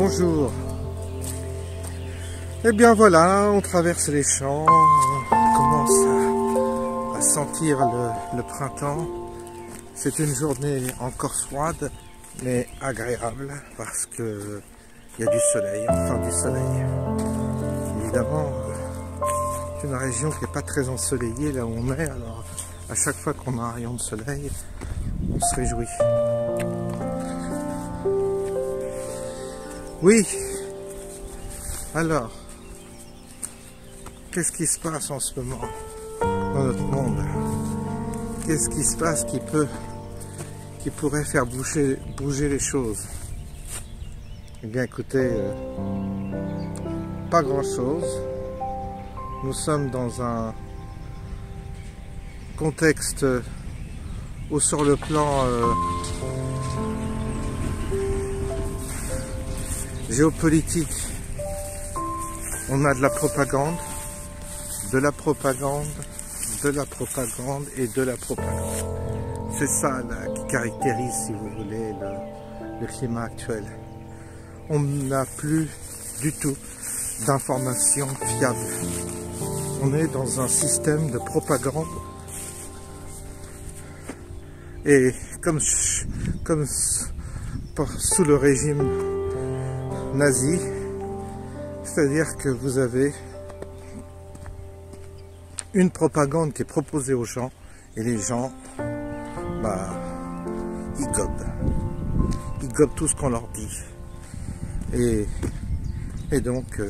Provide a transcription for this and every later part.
Bonjour. Eh bien voilà, on traverse les champs, on commence à sentir le printemps. C'est une journée encore froide, mais agréable parce que il y a du soleil, enfin du soleil. Évidemment, c'est une région qui n'est pas très ensoleillée là où on est, alors à chaque fois qu'on a un rayon de soleil, on se réjouit. Oui, alors, qu'est-ce qui se passe en ce moment dans notre monde? Qu'est-ce qui se passe qui pourrait faire bouger les choses? Eh bien écoutez, pas grand-chose. Nous sommes dans un contexte où sur le plan géopolitique, on a de la propagande, de la propagande, de la propagande et de la propagande. C'est ça là, qui caractérise, si vous voulez, le climat actuel. On n'a plus du tout d'informations fiables. On est dans un système de propagande et comme sous le régime nazi, c'est-à-dire que vous avez une propagande qui est proposée aux gens et les gens, ils gobent. Ils gobent tout ce qu'on leur dit. Et donc,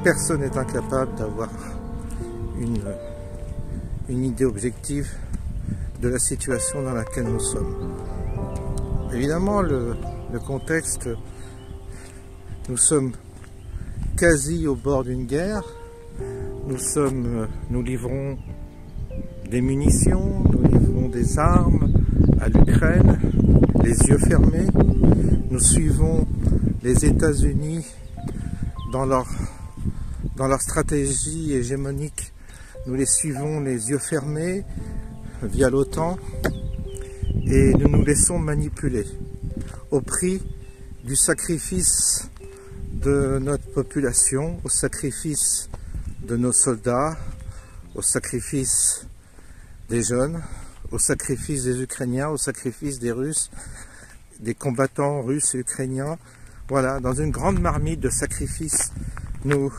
personne n'est incapable d'avoir une idée objective de la situation dans laquelle nous sommes. Évidemment, le contexte, nous sommes quasi au bord d'une guerre. Nous livrons des munitions, nous livrons des armes à l'Ukraine, les yeux fermés. Nous suivons les États-Unis dans leur stratégie hégémonique. Nous les suivons les yeux fermés via l'OTAN et nous nous laissons manipuler au prix du sacrifice de notre population, au sacrifice de nos soldats, au sacrifice des jeunes, au sacrifice des Ukrainiens, au sacrifice des Russes, des combattants russes et ukrainiens. Voilà, dans une grande marmite de sacrifices, nous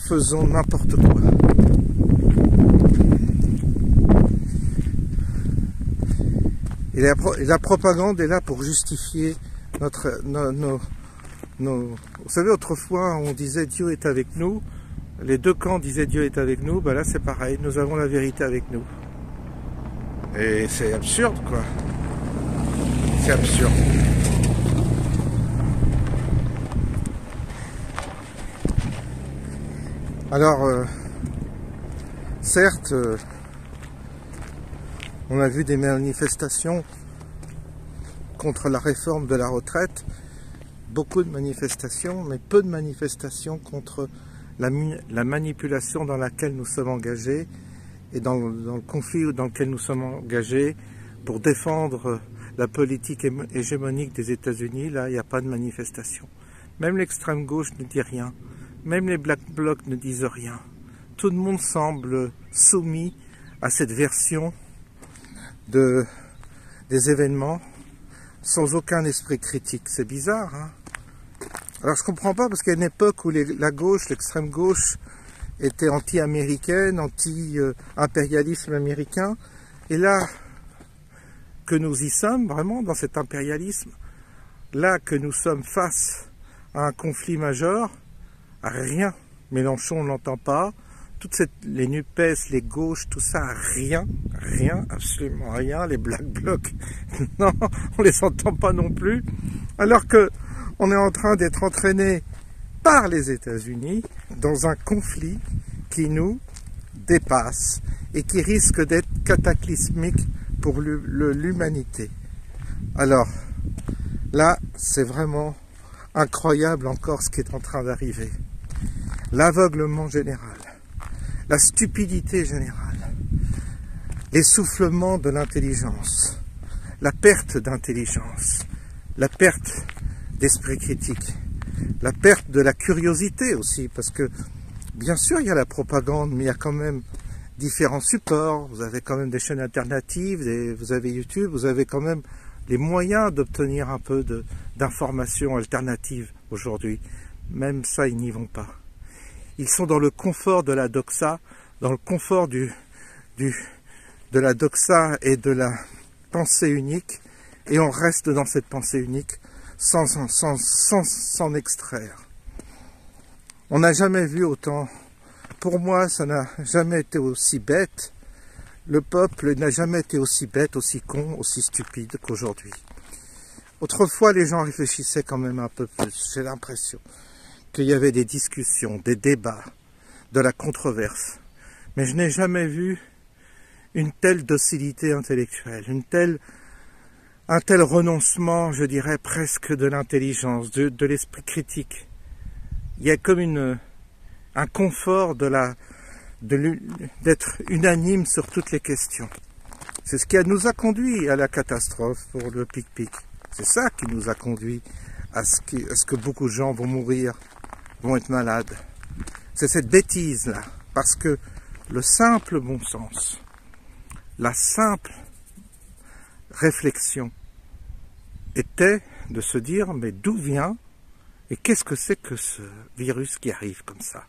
faisons n'importe quoi. Et la propagande est là pour justifier vous savez, autrefois, on disait Dieu est avec nous. Les deux camps disaient Dieu est avec nous. Ben là, c'est pareil. Nous avons la vérité avec nous. Et c'est absurde, quoi. C'est absurde. Alors, certes, on a vu des manifestations contre la réforme de la retraite. Beaucoup de manifestations, mais peu de manifestations contre la manipulation dans laquelle nous sommes engagés et dans le conflit dans lequel nous sommes engagés pour défendre la politique hégémonique des États-Unis. Là, il n'y a pas de manifestation. Même l'extrême gauche ne dit rien. Même les Black Blocs ne disent rien. Tout le monde semble soumis à cette version des événements sans aucun esprit critique. C'est bizarre, hein? Alors je comprends pas, parce qu'il y a une époque où la gauche, l'extrême gauche, était anti-américaine, anti-impérialisme américain, et là que nous y sommes vraiment dans cet impérialisme, là que nous sommes face à un conflit majeur, rien. Mélenchon on l'entend pas, les NUPES, les gauches, tout ça, rien, absolument rien. Les Black Blocs, non, on les entend pas non plus, alors que on est en train d'être entraîné par les États-Unis dans un conflit qui nous dépasse et qui risque d'être cataclysmique pour l'humanité. Alors, là, c'est vraiment incroyable encore ce qui est en train d'arriver. L'aveuglement général, la stupidité générale, l'essoufflement de l'intelligence, la perte d'intelligence, la perte d'esprit critique. La perte de la curiosité aussi, parce que bien sûr il y a la propagande, mais il y a quand même différents supports. Vous avez quand même des chaînes alternatives, vous avez YouTube, vous avez quand même les moyens d'obtenir un peu d'informations alternatives aujourd'hui. Même ça, ils n'y vont pas. Ils sont dans le confort de la doxa, dans le confort de la doxa et de la pensée unique, et on reste dans cette pensée unique sans s'en extraire. On n'a jamais vu autant. Pour moi, ça n'a jamais été aussi bête. Le peuple n'a jamais été aussi bête, aussi con, aussi stupide qu'aujourd'hui. Autrefois, les gens réfléchissaient quand même un peu plus. J'ai l'impression qu'il y avait des discussions, des débats, de la controverse. Mais je n'ai jamais vu une telle docilité intellectuelle, un tel renoncement, je dirais, presque de l'intelligence, de l'esprit critique. Il y a comme un confort d'être unanime sur toutes les questions. C'est ce qui nous a conduit à la catastrophe pour le pic-pic. C'est ça qui nous a conduit à ce que beaucoup de gens vont mourir, vont être malades. C'est cette bêtise-là. Parce que le simple bon sens, la simple réflexion était de se dire, mais d'où vient et qu'est-ce que c'est que ce virus qui arrive comme ça?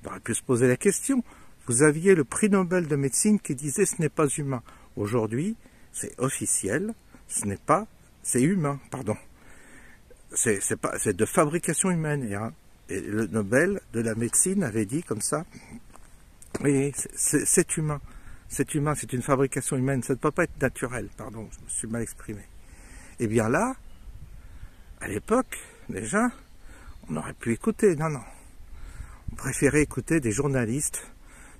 On aurait pu se poser la question. Vous aviez le prix Nobel de médecine qui disait ce n'est pas humain. Aujourd'hui, c'est officiel, c'est humain, pardon. C'est de fabrication humaine. Et le Nobel de la médecine avait dit comme ça, oui, c'est humain. C'est humain, c'est une fabrication humaine, ça ne peut pas être naturel, pardon, je me suis mal exprimé. Et bien là, à l'époque, déjà, on aurait pu écouter, non. On préférait écouter des journalistes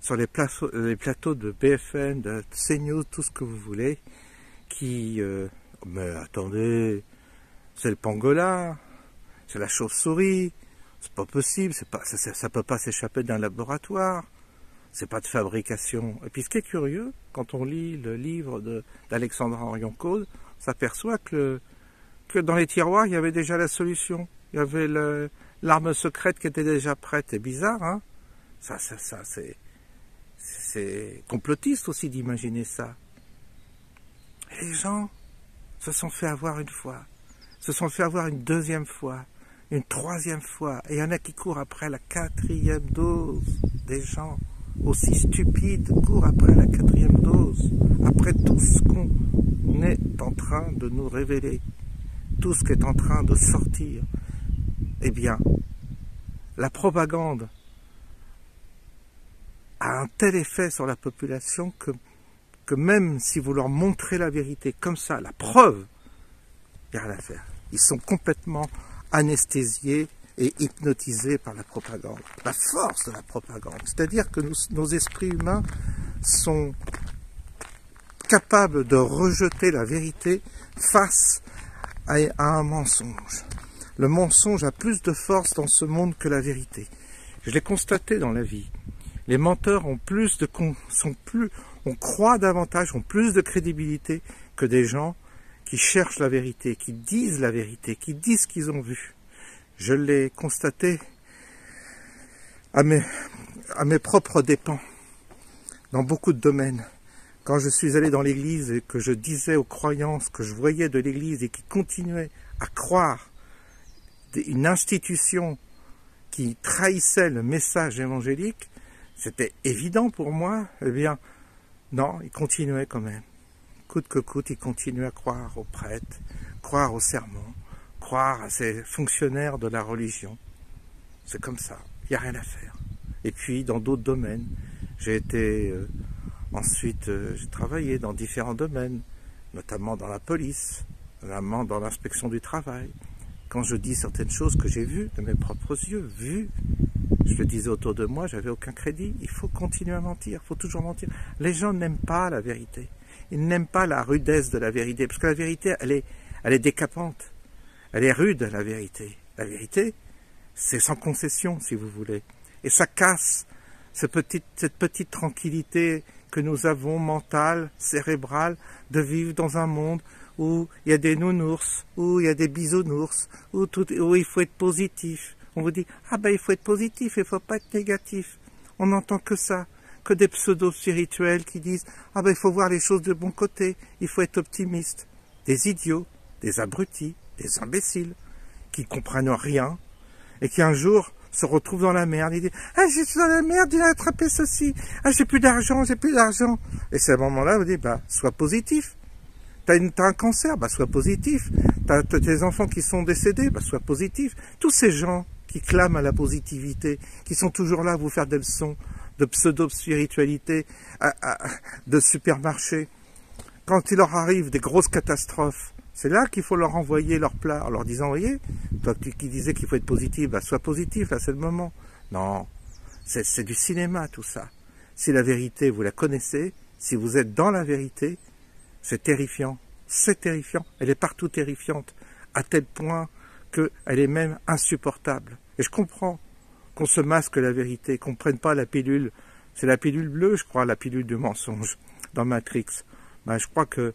sur les plateaux de BFM, de CNews, tout ce que vous voulez, qui... mais attendez, c'est le pangolin, c'est la chauve-souris, c'est pas possible, ça peut pas s'échapper d'un laboratoire, c'est pas de fabrication. Et puis ce qui est curieux, quand on lit le livre d'Alexandra Orion-Caude, on s'aperçoit que dans les tiroirs, il y avait déjà la solution. Il y avait l'arme secrète qui était déjà prête. C'est bizarre, hein? C'est complotiste aussi d'imaginer ça. Et les gens se sont fait avoir une fois, se sont fait avoir une deuxième fois, une troisième fois. Et il y en a qui courent après la 4e dose. Des gens aussi stupides courent après la 4e dose. Après tout ce qu'on est en train de nous révéler, tout ce qui est en train de sortir. Eh bien, la propagande a un tel effet sur la population que même si vous leur montrez la vérité comme ça, la preuve, il n'y a rien à faire. Ils sont complètement anesthésiés et hypnotisés par la propagande. La force de la propagande. C'est-à-dire que nos esprits humains sont capables de rejeter la vérité face à un mensonge. Le mensonge a plus de force dans ce monde que la vérité. Je l'ai constaté dans la vie. Les menteurs ont on croit davantage, ont plus de crédibilité que des gens qui cherchent la vérité, qui disent la vérité, qui disent ce qu'ils ont vu. Je l'ai constaté à mes propres dépens, dans beaucoup de domaines. Quand je suis allé dans l'église et que je disais aux croyants ce que je voyais de l'église et qui continuaient à croire une institution qui trahissait le message évangélique, c'était évident pour moi. Eh bien, non, ils continuaient quand même. Coûte que coûte, ils continuaient à croire aux prêtres, croire aux sermons, croire à ces fonctionnaires de la religion. C'est comme ça, il n'y a rien à faire. Et puis, dans d'autres domaines, j'ai travaillé dans différents domaines, notamment dans la police, notamment dans l'inspection du travail. Quand je dis certaines choses que j'ai vues de mes propres yeux, je le disais autour de moi, j'avais aucun crédit. Il faut continuer à mentir, il faut toujours mentir. Les gens n'aiment pas la vérité. Ils n'aiment pas la rudesse de la vérité, parce que la vérité, elle est décapante. Elle est rude, la vérité. La vérité, c'est sans concession, si vous voulez. Et ça casse cette petite tranquillité que nous avons, mentale, cérébrale, de vivre dans un monde où il y a des nounours, où il y a des bisounours, où il faut être positif. On vous dit, ah ben il faut être positif, il faut pas être négatif. On n'entend que ça, que des pseudo-spirituels qui disent, ah ben il faut voir les choses de bon côté, il faut être optimiste. Des idiots, des abrutis, des imbéciles, qui comprennent rien, et qui un jour se retrouvent dans la merde, ils disent « Ah, je suis dans la merde, j'ai attrapé ceci, ah, j'ai plus d'argent, j'ai plus d'argent ». Et c'est à ce moment-là, vous dites « Bah, sois positif. T'as un cancer, bah, sois positif. T'as tes enfants qui sont décédés, bah, sois positif. » Tous ces gens qui clament à la positivité, qui sont toujours là à vous faire des leçons de pseudo-spiritualité, de supermarché, quand il leur arrive des grosses catastrophes, c'est là qu'il faut leur envoyer leur plat, en leur disant, voyez, toi qui disais qu'il faut être positif, bah sois positif, là c'est le moment. Non, c'est du cinéma tout ça. Si la vérité, vous la connaissez, si vous êtes dans la vérité, c'est terrifiant. C'est terrifiant. Elle est partout terrifiante, à tel point qu'elle est même insupportable. Et je comprends qu'on se masque la vérité, qu'on ne prenne pas la pilule. C'est la pilule bleue, je crois, la pilule du mensonge, dans Matrix. Ben, je crois que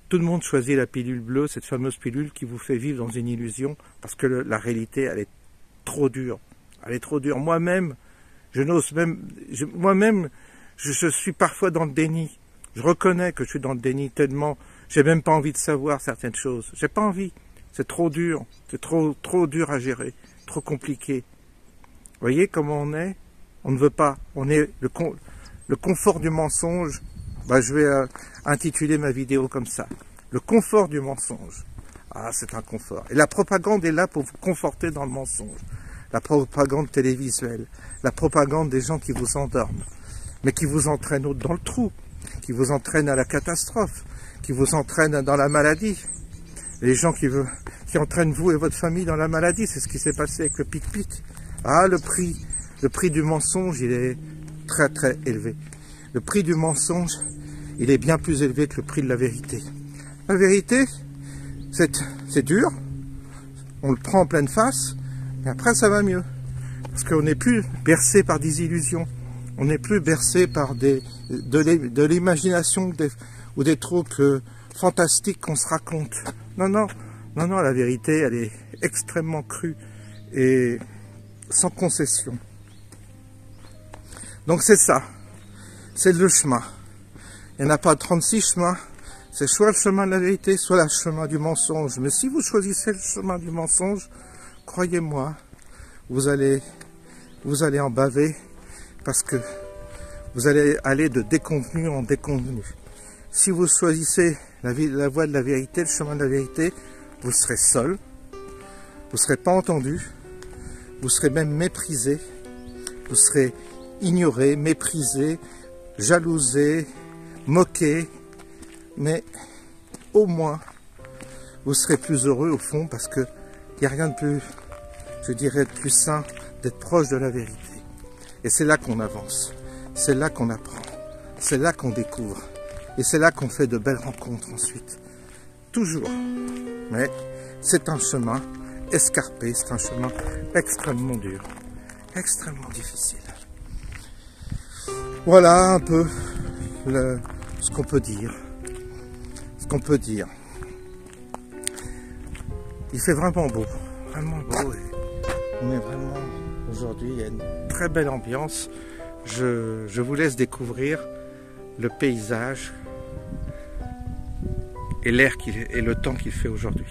tout le monde choisit la pilule bleue, cette fameuse pilule qui vous fait vivre dans une illusion, parce que la réalité, elle est trop dure. Elle est trop dure. Moi-même, je n'ose même... Moi-même, je suis parfois dans le déni. Je reconnais que je suis dans le déni tellement... J'ai même pas envie de savoir certaines choses. J'ai pas envie. C'est trop dur. C'est trop dur à gérer. Trop compliqué. Vous voyez comment on est? On ne veut pas. On est le confort du mensonge. Bah, je vais intituler ma vidéo comme ça. Le confort du mensonge. Ah, c'est un confort. Et la propagande est là pour vous conforter dans le mensonge. La propagande télévisuelle. La propagande des gens qui vous endorment. Mais qui vous entraînent dans le trou. Qui vous entraînent à la catastrophe. Qui vous entraînent dans la maladie. Les gens qui entraînent vous et votre famille dans la maladie. C'est ce qui s'est passé avec le pic-pic. Ah, le prix du mensonge, il est très très élevé. Le prix du mensonge, il est bien plus élevé que le prix de la vérité. La vérité, c'est dur, on le prend en pleine face, mais après ça va mieux. Parce qu'on n'est plus bercé par des illusions, on n'est plus bercé par de l'imagination ou des trucs fantastiques qu'on se raconte. Non, non, non, non, la vérité, elle est extrêmement crue et sans concession. Donc c'est ça. C'est le chemin. Il n'y en a pas 36 chemins. C'est soit le chemin de la vérité, soit le chemin du mensonge. Mais si vous choisissez le chemin du mensonge, croyez-moi, vous allez en baver parce que vous allez aller de décontenu en décontenu. Si vous choisissez la voie de la vérité, le chemin de la vérité, vous serez seul, vous ne serez pas entendu, vous serez même méprisé, vous serez ignoré, méprisé, jalousé, moqué, mais au moins vous serez plus heureux au fond parce que il n'y a rien de plus, je dirais, de plus sain d'être proche de la vérité. Et c'est là qu'on avance, c'est là qu'on apprend, c'est là qu'on découvre et c'est là qu'on fait de belles rencontres ensuite. Toujours. Mais c'est un chemin escarpé, c'est un chemin extrêmement dur, extrêmement difficile. Voilà un peu ce qu'on peut dire. Ce qu'on peut dire. Il fait vraiment beau. Vraiment beau. Et on est vraiment aujourd'hui, il y a une très belle ambiance. Je vous laisse découvrir le paysage et l'air et le temps qu'il fait aujourd'hui.